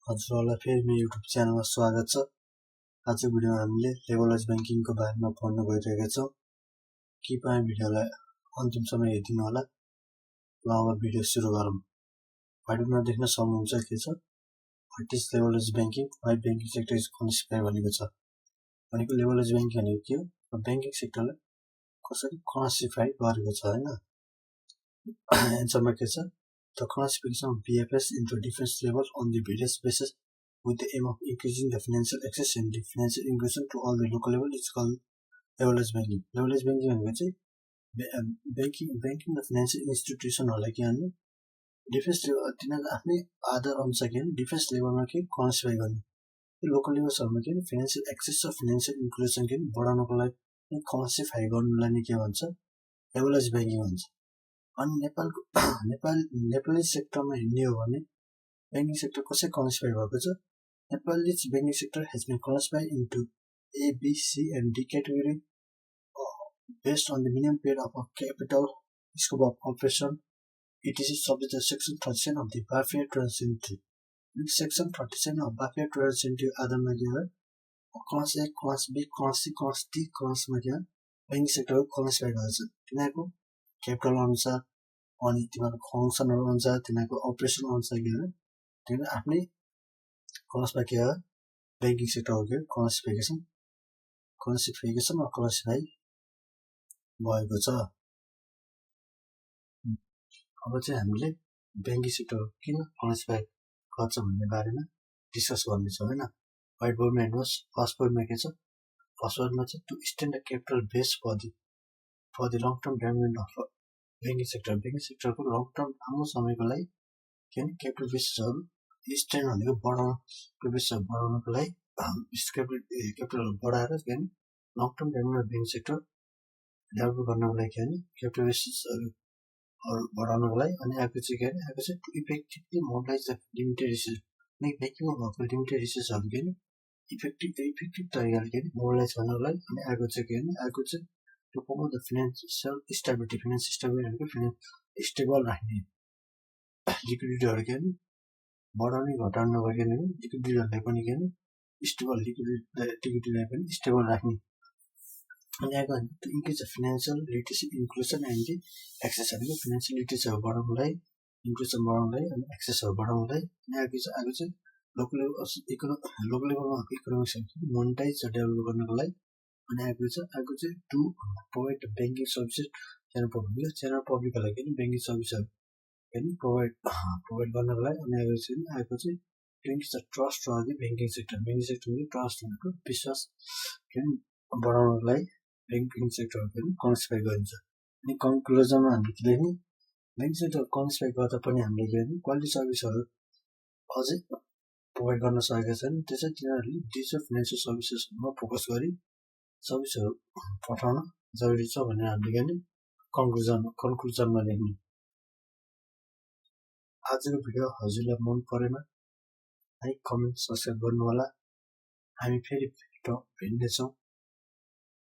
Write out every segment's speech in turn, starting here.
हजुरहरूलाई फेरि मेरो युट्युब च्यानलमा स्वागत छ। आजको भिडियोमा हामीले लेभलाइज ब्याङ्किङको बारेमा पढ्न गइरहेका छौँ। कृपया भिडियोलाई अन्तिमसम्म हेरिदिनु होला। ल अब भिडियो सुरु गरौँ। भिडियोमा देख्न सक्नुहुन्छ के छ, what is level wise banking, why banking sector is classified भनेको छ। भनेको लेभलाइज ब्याङ्किङ भनेको के हो, ब्याङ्किङ सेक्टरलाई कसरी क्लासिफाई गरेको छ हैन। एन्सरमा के छ, the classification of BFS into different levels on the various bases with the aim of increasing the financial access and the financial inclusion to all the local level is called levelized banking. Levelized banking भनेको चाहिँ banking र financial इन्स्टिट्युसनहरूलाई के गर्ने, difference level तिनीहरूको आफ्नै आधार अनुसार के difference लेभलमा के क्लासिफाई गर्ने। लोकल लेभल्सहरूमा के फाइनेन्सियल एक्सेस र फाइनेन्सियल इन्क्लुजन के बढाउनको लागि क्लासिफाई गर्नुलाई नै के भन्छ, लेभलाइज ब्याङ्किङ भन्छ। अनि नेपाली सेक्टरमा हेर्ने हो भने ब्याङ्किङ सेक्टर कसरी क्लासिफाई भएको छ। Nepali banking sector has been classified into A, B, C and D category based on the minimum period of capital, scope of operation. It is subject to Section 37 of the BAFIA 2023. Section 37 of BAFIA 2023 आधारमा के हो, class A, class B, class C, class D क्लासमा के banking sector classify गरेको छ। तिनीहरूको capital अनुसार अनि तिनीहरूको फङ्सनहरू अनुसार तिनीहरूको अपरेसन अनुसार के हो, तिनीहरू आफ्नै क्लासमा के हो ब्याङ्किङ सेक्टरको क्लासिफाई भएको छ। अब चाहिँ हामीले ब्याङ्किङ सेक्टर किन क्लासिफाई गर्छ भन्ने बारेमा डिस्कस गर्नेछौँ हैन। व्हाइट बोर्डमा हेर्नुहोस्, फर्स्ट पोइन्टमा के छ, फर्स्ट पोइन्टमा चाहिँ to stand the capital base for the long term development of banking सेक्टरको लङ टर्म लामो समयको लागि के क्यापिटल बेसिसहरू स्ट्यान्ड भनेको बढाउनको लागि क्यापिटल बढाएर के long term development banking sector develop गर्नको लागि के क्यापिटल बेसिसहरू बढाउनको लागि। अनि अर्को चाहिँ के अर्को चाहिँ to effectively mobilise the limited resource, ब्याङ्किङमा भएको लिमिटेड रिसोर्सहरू के इफेक्टिभ तरिकाले के मोबिलाइज गर्नको लागि। अनि अर्को चाहिँ के अर्को चाहिँ to promote the financial stability, stable राख्ने लिक्विडिटीहरू के बढाउने घटाउने नगरिकन लिक्विडिटीहरूलाई पनि के लिक्विडिटीलाई पनि स्टेबल राख्ने। अनि अर्को to increase the financial literacy, inclusion and the access भनेको फाइनेन्सियल लिटरेसीहरू बढाउनलाई, इन्क्लुजन बढाउनलाई अनि एक्सेसहरू बढाउनलाई। अनि अर्को चाहिँ लोकल लेभलमा इकोनोमिक्स मोनिटाइज डेभलप गर्नको लागि। अनि अर्को चाहिँ to provide banking services general पब्लिकको लागि ब्याङ्किङ सर्भिसहरू प्रोभाइड गर्नको लागि। अनि अर्को चाहिँ to increase the trust for the banking सेक्टरको ट्रस्ट भनेको विश्वास बढाउनको लागि ब्याङ्किङ सेक्टरहरू क्लासिफाई गरिन्छ। अनि कन्क्लुजनमा हामीले के लेख्ने, ब्याङ्किङ सेक्टर क्लासिफाई गर्दा पनि हामीले के क्वालिटी सर्भिसहरू अझै प्रोभाइड गर्न सकेका छन्। त्यसैले तिनीहरूले डिजिटल फाइनेन्सियल सर्भिसेसमा फोकस गरी सर्भिसहरू पठाउन जरुरी छ भनेर हामीले कन्क्लुजनमा लेख्ने। आजको भिडियो हजुरलाई मन परेमा लाइक, कमेन्ट, सब्सक्राइब गर्नु होला। हामी फेरि भेट्नेछौँ।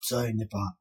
जय नेपाल।